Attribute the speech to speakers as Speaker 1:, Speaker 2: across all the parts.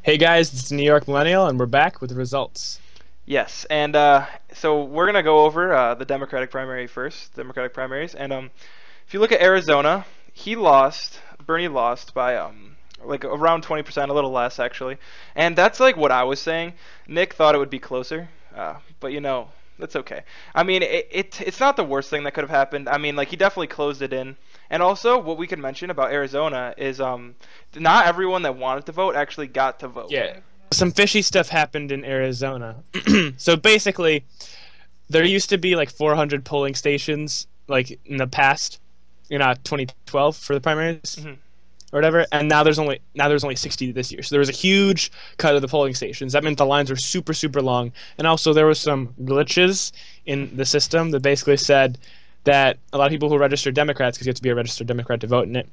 Speaker 1: Hey guys, it's New York Millennial, and we're back with the results.
Speaker 2: Yes, and so we're gonna go over the Democratic primary first, Democratic primaries, and if you look at Arizona, he lost, Bernie lost by like around 20%, a little less actually, and that's like what I was saying. Nick thought it would be closer, but that's okay. I mean, it's not the worst thing that could have happened. I mean, like he definitely closed it in, and also what we could mention about Arizona is not everyone that wanted to vote actually got to vote.
Speaker 1: Yeah, some fishy stuff happened in Arizona. So basically, there used to be like 400 polling stations, like in the past, 2012 for the primaries
Speaker 2: hmm
Speaker 1: or whatever, and now there's only 60 this year. So there was a huge cut of the polling stations. That meant the lines were super super long, and also there was some glitches in the system that basically said that a lot of people who registered Democrats, because you have to be a registered Democrat to vote in it,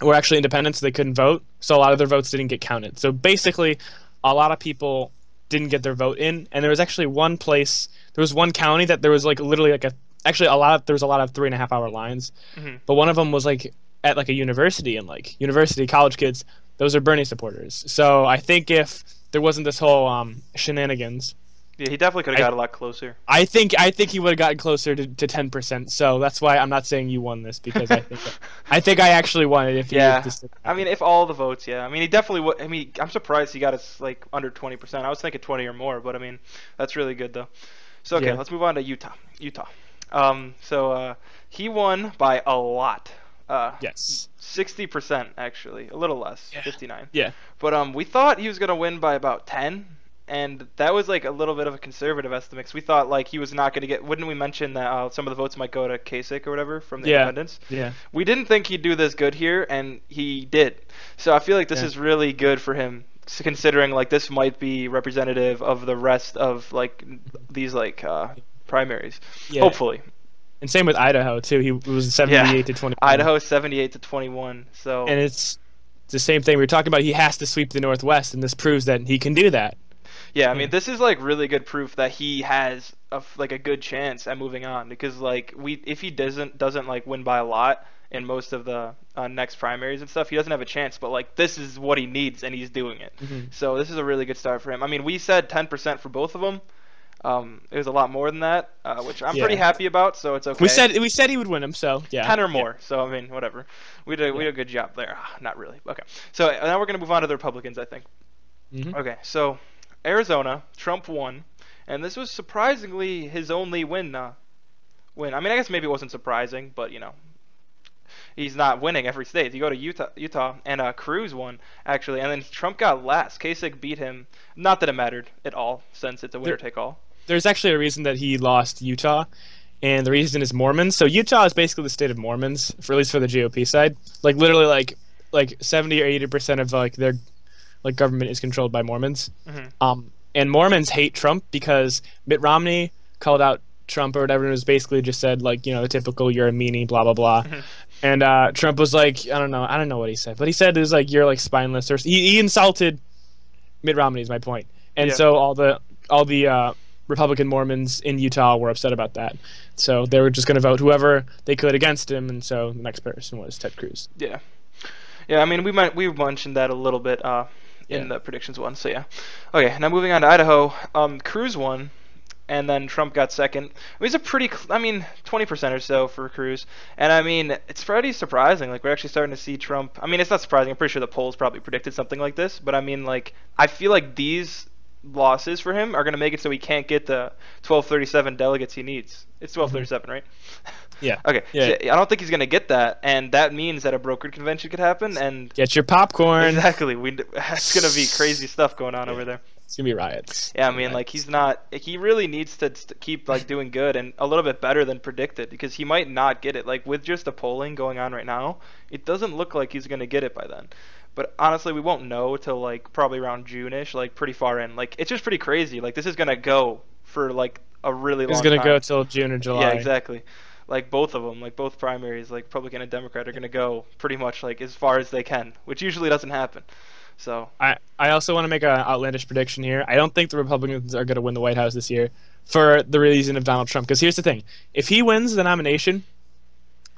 Speaker 1: were actually independent, so they couldn't vote. So a lot of their votes didn't get counted. So basically, a lot of people didn't get their vote in, and there was actually one place, there was one county that there was like literally like a actually a lot of there was a lot of 3.5 hour lines,
Speaker 2: hmm
Speaker 1: but one of them was like at like a university, and like university college kids, those are Bernie supporters. So I think if there wasn't this whole shenanigans,
Speaker 2: Yeah, he definitely could have
Speaker 1: I
Speaker 2: got a lot closer.
Speaker 1: I think he would have gotten closer to 10%. So that's why I'm not saying you won this, because I think I actually won it if he
Speaker 2: Yeah,
Speaker 1: just didn't
Speaker 2: I
Speaker 1: happen.
Speaker 2: mean, if all the votes, yeah. I mean, he definitely would. I mean, I'm surprised he got us like under 20%. I was thinking 20 or more, but I mean, that's really good though. So okay,
Speaker 1: Yeah.
Speaker 2: let's move on to Utah. Utah. So he won by a lot. Uh,
Speaker 1: Yes.
Speaker 2: 60% actually, a little less,
Speaker 1: Yeah.
Speaker 2: 59.
Speaker 1: Yeah.
Speaker 2: But we thought he was gonna win by about 10, and that was like a little bit of a conservative estimate. 'Cause we thought like he was not gonna get. Wouldn't we mention that some of the votes might go to Kasich or whatever from the
Speaker 1: Yeah.
Speaker 2: independents?
Speaker 1: Yeah.
Speaker 2: We didn't think he'd do this good here, and he did. So I feel like this
Speaker 1: Yeah.
Speaker 2: is really good for him, considering like this might be representative of the rest of like these like primaries.
Speaker 1: Yeah.
Speaker 2: Hopefully,
Speaker 1: And same with Idaho too. He was
Speaker 2: yeah.
Speaker 1: 78 to 21.
Speaker 2: Idaho 78 to 21. So
Speaker 1: And it's the same thing we were talking about. He has to sweep the Northwest, and this proves that he can do that.
Speaker 2: yeah, I
Speaker 1: Yeah.
Speaker 2: mean this is like really good proof that he has like a good chance at moving on because like we if he doesn't like win by a lot in most of the next primaries and stuff, he doesn't have a chance. But like this is what he needs, and he's doing it.
Speaker 1: Hmm.
Speaker 2: So this is a really good start for him. I mean, we said 10% for both of them. It was a lot more than that, which I'm pretty
Speaker 1: Yeah.
Speaker 2: happy about. So it's
Speaker 1: We
Speaker 2: okay.
Speaker 1: said we said he would win him, so yeah.
Speaker 2: 10 or
Speaker 1: Yeah.
Speaker 2: more. So I mean, whatever. We
Speaker 1: Yeah.
Speaker 2: did a good job there. Not really. Okay. So now we're gonna move on to the Republicans, I think.
Speaker 1: Hmm.
Speaker 2: Okay. So Arizona, Trump won, and this was surprisingly his only win. Win. I mean, I guess maybe it wasn't surprising, but he's not winning every state. You go to Utah, and Cruz won actually, and then Trump got last. Kasich beat him. Not that it mattered at all, since it's a winner
Speaker 1: There,
Speaker 2: take all.
Speaker 1: there's actually a reason that he lost Utah, and the reason is Mormons. So Utah is basically the state of Mormons, for at least for the GOP side. Like literally, like 70 or 80% of like their like government is controlled by Mormons.
Speaker 2: hmm
Speaker 1: And Mormons hate Trump because Mitt Romney called out Trump or whatever, and it was basically just said like, the typical "you're a meanie," blah blah blah.
Speaker 2: hmm
Speaker 1: And Trump was like, I don't know what he said, but he said it was like, "You're like spineless," or he insulted Mitt Romney, is my point. And
Speaker 2: Yeah.
Speaker 1: so all the Republican Mormons in Utah were upset about that. So they were just going to vote whoever they could against him, and so the next person was Ted Cruz.
Speaker 2: Yeah. Yeah. I mean, we mentioned that a little bit
Speaker 1: Yeah.
Speaker 2: in the predictions one. So yeah. Okay. Now moving on to Idaho. Cruz won, and then Trump got second. It was a pretty, I mean, 20% or so for Cruz. And I mean, it's pretty surprising. Like, we're actually starting to see Trump. I mean, it's not surprising. I'm pretty sure the polls probably predicted something like this. But I mean, like, I feel like these losses for him are going to make it so he can't get the 1237 delegates he needs. It's
Speaker 1: Hmm.
Speaker 2: 1237, right?
Speaker 1: Yeah.
Speaker 2: Okay.
Speaker 1: Yeah.
Speaker 2: So I don't think he's going to get that. And that means that a brokered convention could happen. And
Speaker 1: Get your popcorn.
Speaker 2: exactly, it's going to be crazy stuff going on
Speaker 1: Yeah.
Speaker 2: over there.
Speaker 1: It's gonna be riots.
Speaker 2: Yeah,
Speaker 1: It's
Speaker 2: I
Speaker 1: gonna be
Speaker 2: mean, like
Speaker 1: riots.
Speaker 2: he's not. He really needs to keep like doing good and a little bit better than predicted because he might not get it. Like with just the polling going on right now, it doesn't look like he's gonna get it by then. But honestly, we won't know till like probably around June-ish, like pretty far in. Like it's just pretty crazy. Like this is gonna go for like a really
Speaker 1: It's
Speaker 2: long
Speaker 1: gonna go
Speaker 2: time.
Speaker 1: till June or
Speaker 2: Yeah,
Speaker 1: July.
Speaker 2: exactly. Like both of them, like both primaries, like Republican and Democrat, are gonna go pretty much like as far as they can, which usually doesn't happen. So
Speaker 1: I also want to make an outlandish prediction here. I don't think the Republicans are going to win the White House this year for the reason of Donald Trump. Because here's the thing: if he wins the nomination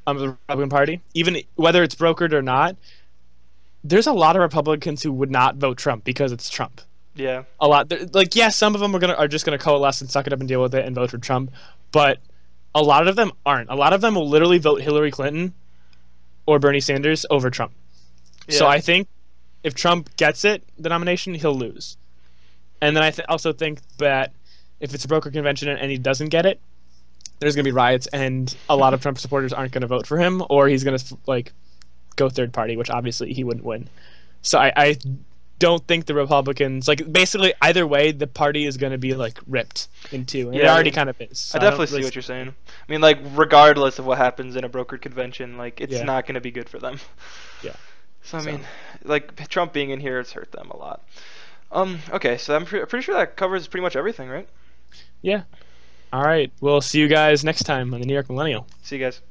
Speaker 1: of the Republican Party, even whether it's brokered or not, there's a lot of Republicans who would not vote Trump because it's Trump.
Speaker 2: Yeah.
Speaker 1: A lot. Like, yeah, some of them are just gonna coalesce and suck it up and deal with it and vote for Trump, but a lot of them aren't. A lot of them will literally vote Hillary Clinton or Bernie Sanders over Trump. So
Speaker 2: Yeah.
Speaker 1: I think if Trump gets the nomination, he'll lose. And then I also think that if it's a broker convention and he doesn't get it, there's gonna be riots, and a lot of Trump supporters aren't gonna vote for him, or he's gonna like go third party, which obviously he wouldn't win. So I don't think the Republicans, like, basically either way the party is going to be like ripped in two, and it
Speaker 2: Yeah, I
Speaker 1: already
Speaker 2: mean,
Speaker 1: kind of is.
Speaker 2: I
Speaker 1: So I don't
Speaker 2: definitely see
Speaker 1: really
Speaker 2: what you're saying. I mean, like, regardless of what happens in a brokered convention, like, it's
Speaker 1: yeah,
Speaker 2: not going to be good for them.
Speaker 1: yeah.
Speaker 2: So, I mean,
Speaker 1: So
Speaker 2: like, Trump being in here has hurt them a lot. Okay, so I'm pretty sure that covers pretty much everything, right?
Speaker 1: yeah. All right, we'll see you guys next time on the New York Millennial.
Speaker 2: See you guys.